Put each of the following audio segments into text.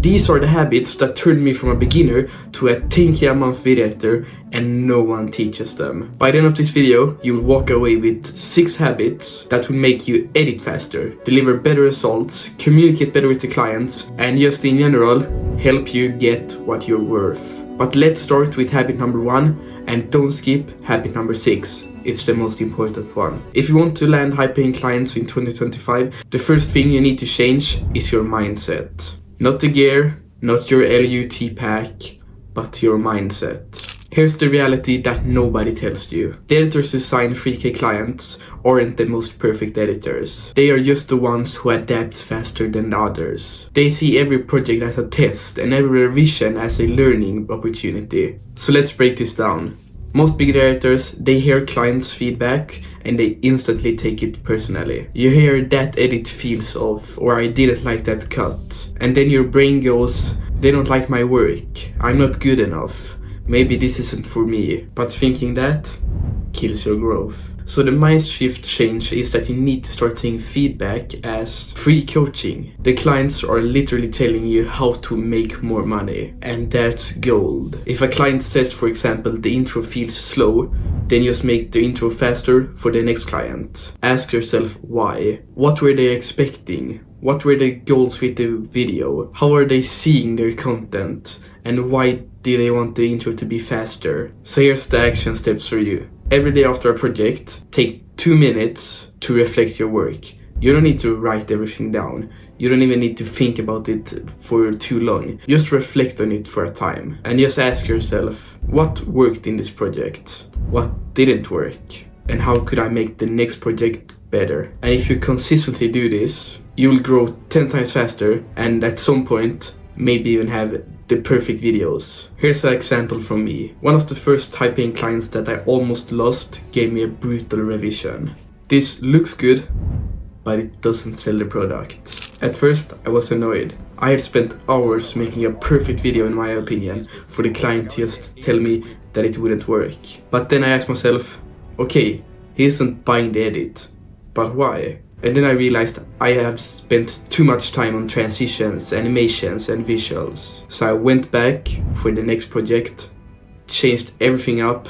These are the habits that turned me from a beginner to a 10k a month video editor, and no one teaches them. By the end of this video, you will walk away with 6 habits that will make you edit faster, deliver better results, communicate better with the clients, and just in general, help you get what you're worth. But let's start with habit number 1, and don't skip habit number 6. It's the most important one. If you want to land high-paying clients in 2025, the first thing you need to change is your mindset. Not the gear, not your LUT pack, but your mindset. Here's the reality that nobody tells you. The editors who sign 3k clients aren't the most perfect editors. They are just the ones who adapt faster than the others. They see every project as a test and every revision as a learning opportunity. So let's break this down. Most beginner editors, they hear clients' feedback and they instantly take it personally. You hear that edit feels off, or I didn't like that cut. And then your brain goes, they don't like my work, I'm not good enough, maybe this isn't for me. But thinking that kills your growth. So the mind shift change is that you need to start seeing feedback as free coaching. The clients are literally telling you how to make more money, and that's gold. If a client says, for example, the intro feels slow, then just make the intro faster for the next client. Ask yourself why. What were they expecting? What were the goals with the video? How are they seeing their content? And why do they want the intro to be faster? So here's the action steps for you. Every day after a project, take 2 minutes to reflect your work. You don't need to write everything down. You don't even need to think about it for too long. Just reflect on it for a time. And just ask yourself, what worked in this project? What didn't work? And how could I make the next project better? And if you consistently do this, you will grow 10 times faster, and at some point, maybe even have the perfect videos. Here's an example from me. One of the first high-paying clients that I almost lost gave me a brutal revision. This looks good, but it doesn't sell the product. At first, I was annoyed. I had spent hours making a perfect video, in my opinion, for the client to just tell me that it wouldn't work. But then I asked myself, okay, he isn't buying the edit, but why? And then I realized I have spent too much time on transitions, animations and visuals. So I went back for the next project, changed everything up,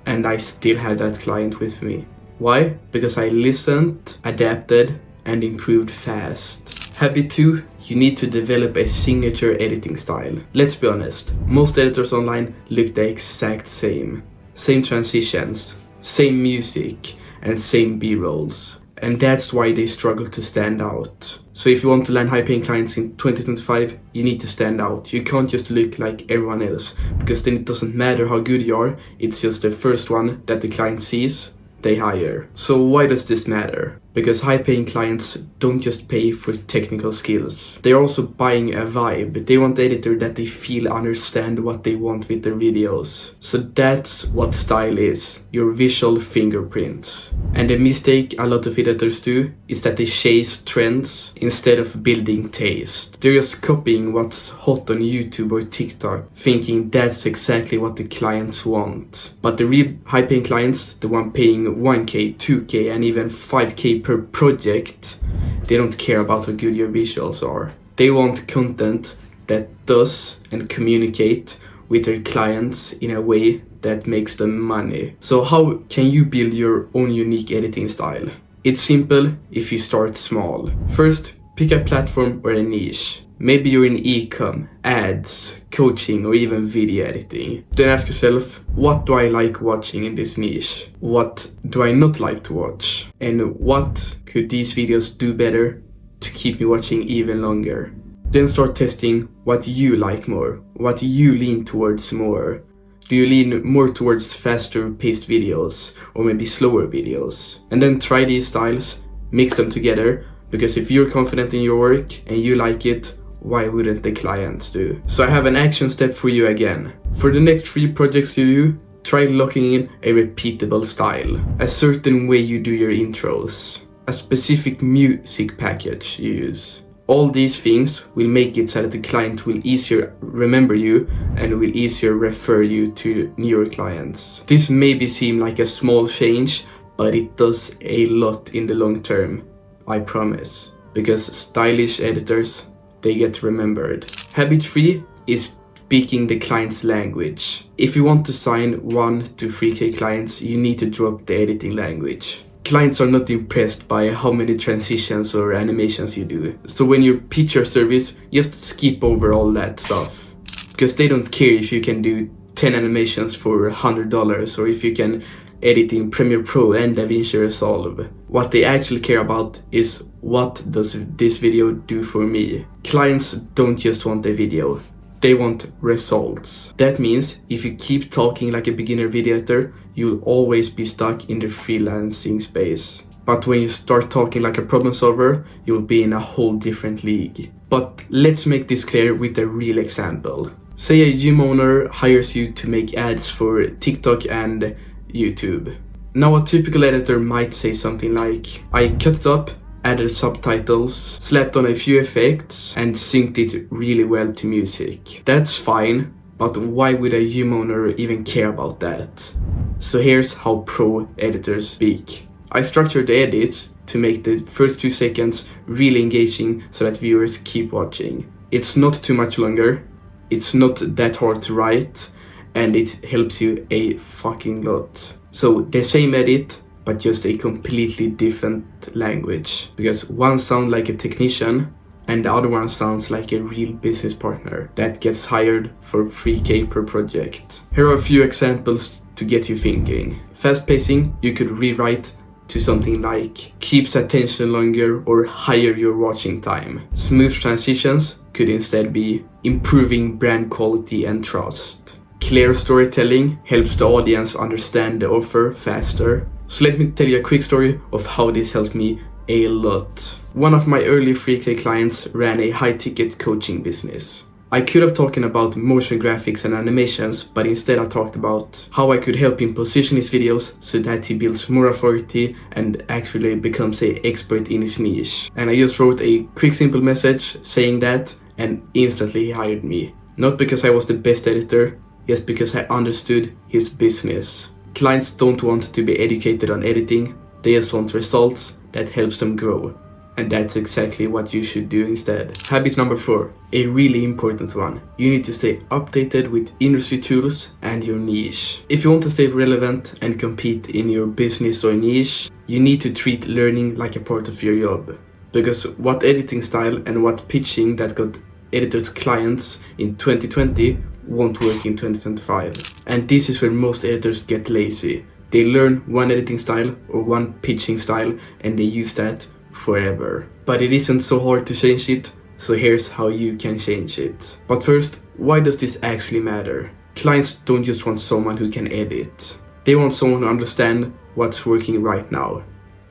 and I still had that client with me. Why? Because I listened, adapted, and improved fast. Habit 2, you need to develop a signature editing style. Let's be honest, most editors online look the exact same. Same transitions, same music, and same B-rolls. And that's why they struggle to stand out. So if you want to land high-paying clients in 2025, you need to stand out. You can't just look like everyone else, because then it doesn't matter how good you are, it's just the first one that the client sees, they hire. So why does this matter? Because high-paying clients don't just pay for technical skills. They're also buying a vibe. They want the editor that they feel understand what they want with their videos. So that's what style is, your visual fingerprints. And the mistake a lot of editors do is that they chase trends instead of building taste. They're just copying what's hot on YouTube or TikTok, thinking that's exactly what the clients want. But the real high-paying clients, the one paying 1k, 2k, and even 5k per project, they don't care about how good your visuals are. They want content that does and communicate with their clients in a way that makes them money. So how can you build your own unique editing style? It's simple if you start small. First, pick a platform or a niche. Maybe you're in e-com, ads, coaching, or even video editing. Then ask yourself, what do I like watching in this niche? What do I not like to watch? And what could these videos do better to keep me watching even longer? Then start testing what you like more, what you lean towards more. Do you lean more towards faster paced videos or maybe slower videos? And then try these styles, mix them together, because if you're confident in your work and you like it, why wouldn't the clients do? So I have an action step for you again. For the next 3 projects you do, try locking in a repeatable style, a certain way you do your intros, a specific music package you use. All these things will make it so that the client will easier remember you and will easier refer you to newer clients. This maybe seem like a small change, but it does a lot in the long term, I promise. Because stylish editors, they get remembered. Habit 3 is speaking the client's language. If you want to sign 1 to 3k clients, you need to drop the editing language. Clients are not impressed by how many transitions or animations you do. So when you pitch your service, just skip over all that stuff. Because they don't care if you can do 10 animations for $100 or if you can edit in Premiere Pro and DaVinci Resolve. What they actually care about is, what does this video do for me? Clients don't just want a video. They want results. That means if you keep talking like a beginner video editor, you'll always be stuck in the freelancing space. But when you start talking like a problem solver, you'll be in a whole different league. But let's make this clear with a real example. Say a gym owner hires you to make ads for TikTok and YouTube. Now a typical editor might say something like, I cut it up, added subtitles, slapped on a few effects, and synced it really well to music. That's fine, but why would a gym owner even care about that? So here's how pro editors speak. I structured the edits to make the first 2 seconds really engaging so that viewers keep watching. It's not too much longer, it's not that hard to write, and it helps you a fucking lot. So the same edit, but just a completely different language. Because one sounds like a technician and the other one sounds like a real business partner that gets hired for 3k per project. Here are a few examples to get you thinking. Fast pacing, you could rewrite to something like keeps attention longer or higher your watching time. Smooth transitions could instead be improving brand quality and trust. Clear storytelling helps the audience understand the offer faster. So let me tell you a quick story of how this helped me a lot. One of my early 3k clients ran a high-ticket coaching business. I could have talked about motion graphics and animations, but instead I talked about how I could help him position his videos so that he builds more authority and actually becomes an expert in his niche. And I just wrote a quick simple message saying that, and instantly he hired me. Not because I was the best editor, just because I understood his business. Clients don't want to be educated on editing, they just want results that helps them grow. And that's exactly what you should do instead. Habit number 4, a really important one. You need to stay updated with industry tools and your niche. If you want to stay relevant and compete in your business or niche, you need to treat learning like a part of your job. Because what editing style and what pitching that got editors clients in 2020 won't work in 2025. And this is where most editors get lazy. They learn one editing style or one pitching style and they use that forever. But it isn't so hard to change it, so here's how you can change it. But first, why does this actually matter? Clients don't just want someone who can edit. They want someone who understands what's working right now.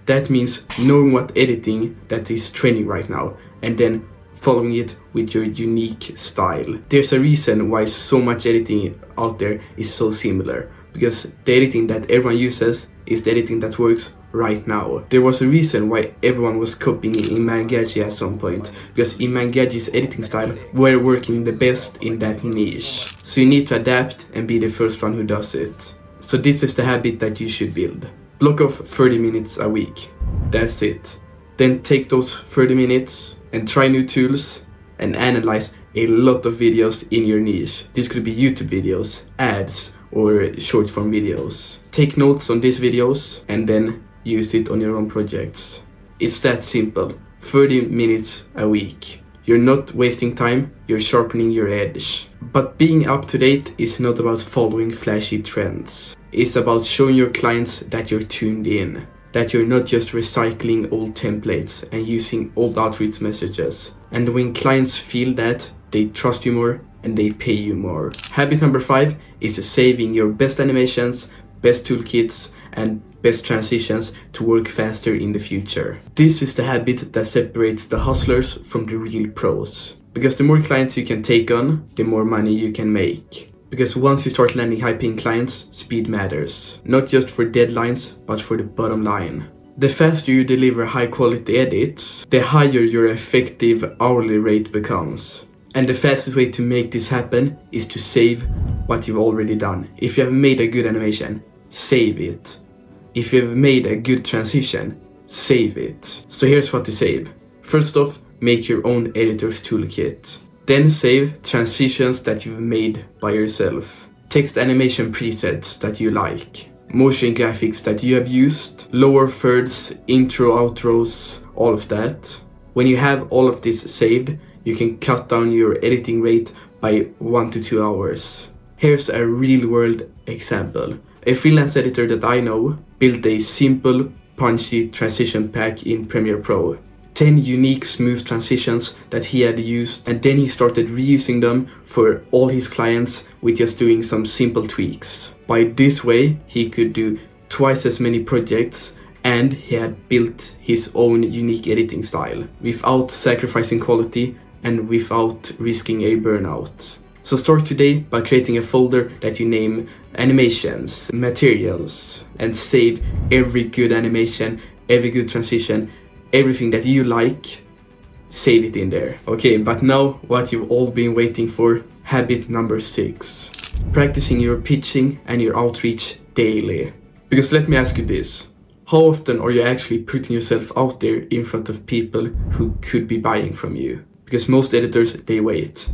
That means knowing what editing that is trending right now and then following it with your unique style. There's a reason why so much editing out there is so similar. Because the editing that everyone uses is the editing that works right now. There was a reason why everyone was copying Iman Gadzhi at some point, because Iman Gadzhi's editing style were working the best in that niche. So you need to adapt and be the first one who does it. So this is the habit that you should build. Block off 30 minutes a week. That's it. Then take those 30 minutes and try new tools and analyze a lot of videos in your niche. This could be YouTube videos, ads, or short form videos. Take notes on these videos and then use it on your own projects. It's that simple. 30 minutes a week. You're not wasting time, you're sharpening your edge. But being up to date is not about following flashy trends. It's about showing your clients that you're tuned in. That you're not just recycling old templates and using old outreach messages. And when clients feel that, they trust you more and they pay you more. Habit number 5 is saving your best animations, best toolkits, and best transitions to work faster in the future. This is the habit that separates the hustlers from the real pros. Because the more clients you can take on, the more money you can make. Because once you start landing high-paying clients, speed matters. Not just for deadlines, but for the bottom line. The faster you deliver high-quality edits, the higher your effective hourly rate becomes. And the fastest way to make this happen is to save what you've already done. If you have made a good animation, save it. If you have made a good transition, save it. So here's what to save. First off, make your own editor's toolkit. Then save transitions that you've made by yourself, text animation presets that you like, motion graphics that you have used, lower thirds, intro, outros, all of that. When you have all of this saved, you can cut down your editing rate by 1 to 2 hours. Here's a real-world example. A freelance editor that I know built a simple, punchy transition pack in Premiere Pro. 10 unique smooth transitions that he had used, and then he started reusing them for all his clients with just doing some simple tweaks. By this way, he could do twice as many projects, and he had built his own unique editing style without sacrificing quality and without risking a burnout. So start today by creating a folder that you name animations, materials, and save every good animation, every good transition, everything that you like, save it in there. Okay, but now what you've all been waiting for, habit number 6. Practicing your pitching and your outreach daily. Because let me ask you this. How often are you actually putting yourself out there in front of people who could be buying from you? Because most editors, they wait.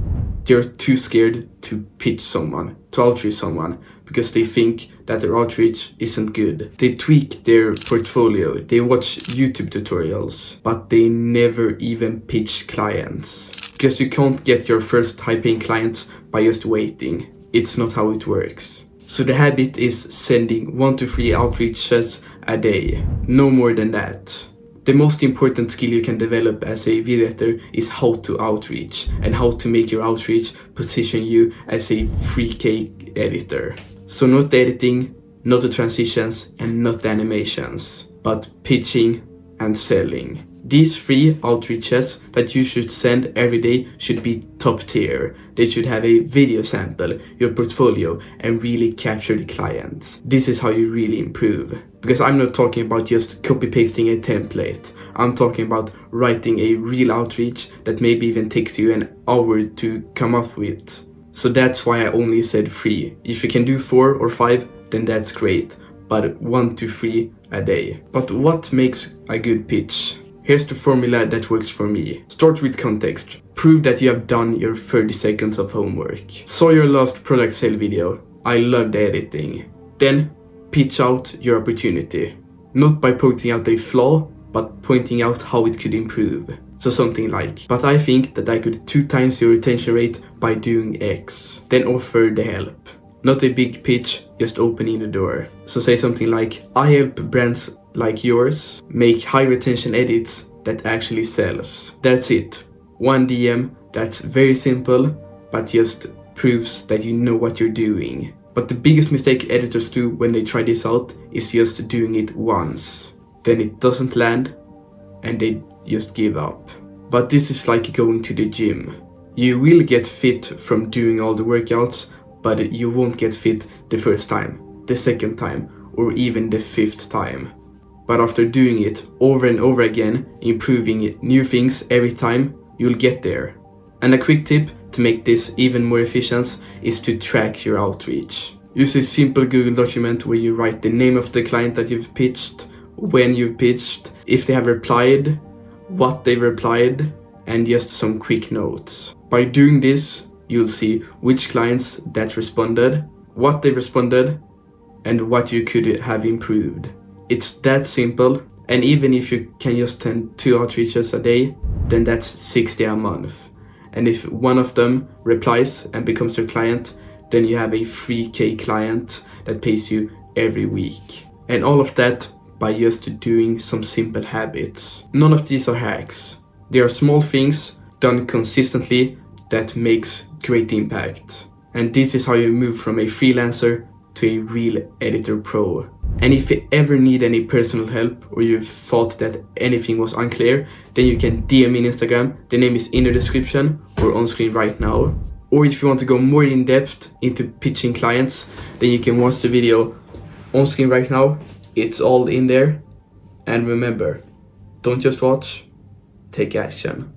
They're too scared to pitch someone, to outreach someone, because they think that their outreach isn't good. They tweak their portfolio, they watch YouTube tutorials, but they never even pitch clients. Because you can't get your first high-paying clients by just waiting. It's not how it works. So the habit is sending 1 to 3 outreaches a day, no more than that. The most important skill you can develop as a video editor is how to outreach and how to make your outreach position you as a 3K editor. So not the editing, not the transitions, and not the animations, but pitching and selling. These 3 outreaches that you should send every day should be top tier. They should have a video sample, your portfolio, and really capture the clients. This is how you really improve. Because I'm not talking about just copy-pasting a template. I'm talking about writing a real outreach that maybe even takes you an hour to come up with. So that's why I only said 3. If you can do 4 or 5, then that's great. But 1 to 3 a day. But what makes a good pitch? Here's the formula that works for me. Start with context. Prove that you have done your 30 seconds of homework. Saw your last product sale video. I love the editing. Then pitch out your opportunity. Not by pointing out a flaw, but pointing out how it could improve. So something like, but I think that I could 2 times your retention rate by doing X. Then offer the help. Not a big pitch, just opening the door. So say something like, I help brands like yours make high retention edits that actually sells. That's it. 1 DM that's very simple, but just proves that you know what you're doing. But the biggest mistake editors do when they try this out is just doing it once. Then it doesn't land and they just give up. But this is like going to the gym. You will get fit from doing all the workouts, but you won't get fit the first time, the second time, or even the 5th time. But after doing it over and over again, improving new things every time, you'll get there. And a quick tip to make this even more efficient is to track your outreach. Use a simple Google document where you write the name of the client that you've pitched, when you've pitched, if they have replied, what they replied, and just some quick notes. By doing this, you'll see which clients that responded, what they responded, and what you could have improved. It's that simple, and even if you can just send 2 outreaches a day, then that's 60 a month. And if one of them replies and becomes your client, then you have a 3K client that pays you every week. And all of that by just doing some simple habits. None of these are hacks. They are small things done consistently that makes great impact. And this is how you move from a freelancer to a real editor pro. And if you ever need any personal help or you thought that anything was unclear, then you can DM me on Instagram. The name is in the description or on screen right now. Or if you want to go more in depth into pitching clients, then you can watch the video on screen right now. It's all in there. And remember, don't just watch, take action.